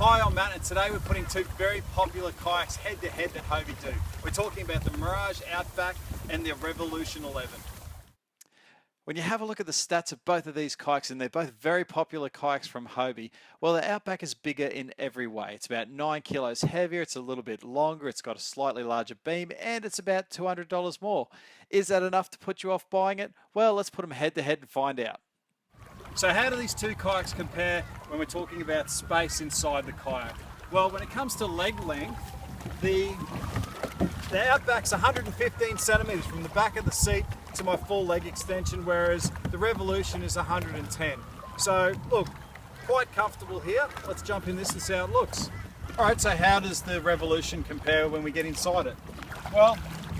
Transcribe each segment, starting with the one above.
Hi, I'm Matt, and today we're putting two very popular kayaks head to head that Hobie do. We're talking about the Mirage Outback and the Revolution 11. When you have a look at the stats of both of these kayaks, and they're both very popular kayaks from Hobie, well, the Outback is bigger in every way. It's about 9 kilos heavier, it's a little bit longer, it's got a slightly larger beam, and it's about $200 more. Is that enough to put you off buying it? Well, let's put them head to head and find out. So how do these two kayaks compare when we're talking about space inside the kayak? Well, when it comes to leg length, the Outback's 115 centimeters from the back of the seat to my full leg extension, whereas the Revolution is 110. So look, quite comfortable here. Let's jump in this and see how it looks. All right, so how does the Revolution compare when we get inside it? Well,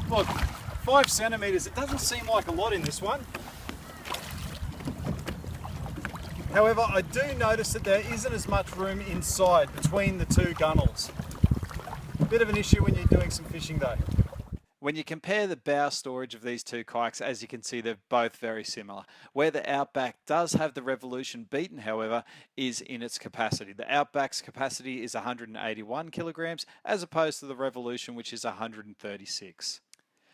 look, 5 centimeters, it doesn't seem like a lot in this one. However, I do notice that there isn't as much room inside between the two gunnels. A bit of an issue when you're doing some fishing though. When you compare the bow storage of these two kayaks, as you can see, they're both very similar. Where the Outback does have the Revolution beaten, however, is in its capacity. The Outback's capacity is 181 kilograms, as opposed to the Revolution, which is 136.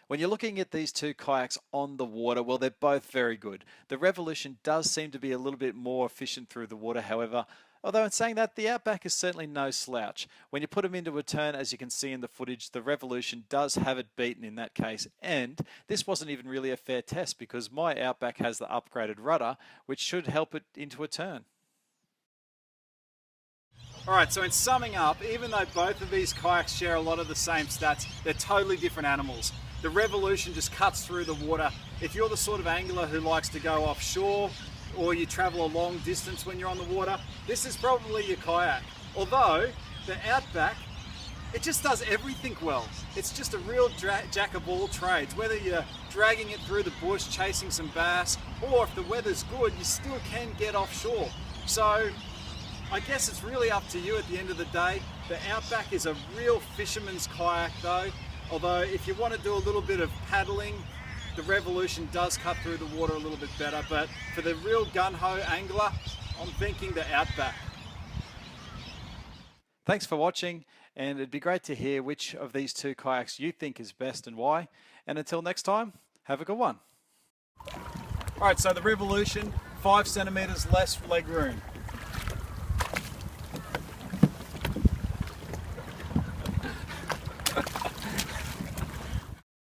When you're looking at these two kayaks on the water, well, they're both very good. The Revolution does seem to be a little bit more efficient through the water, however, although in saying that, the Outback is certainly no slouch. When you put them into a turn, as you can see in the footage, the Revolution does have it beaten in that case, and this wasn't even really a fair test because my Outback has the upgraded rudder, which should help it into a turn. Alright, so in summing up, even though both of these kayaks share a lot of the same stats, they're totally different animals. The Revolution just cuts through the water. If you're the sort of angler who likes to go offshore or you travel a long distance when you're on the water, this is probably your kayak. Although the Outback, it just does everything well. It's just a real jack of all trades. Whether you're dragging it through the bush, chasing some bass, or if the weather's good, you still can get offshore. So I guess it's really up to you at the end of the day. The Outback is a real fisherman's kayak though. Although if you want to do a little bit of paddling, the Revolution does cut through the water a little bit better, but for the real gun-ho angler, I'm thinking the Outback. Thanks for watching, and it'd be great to hear which of these two kayaks you think is best and why. And until next time, have a good one. Alright, so the Revolution, 5 centimeters less leg room.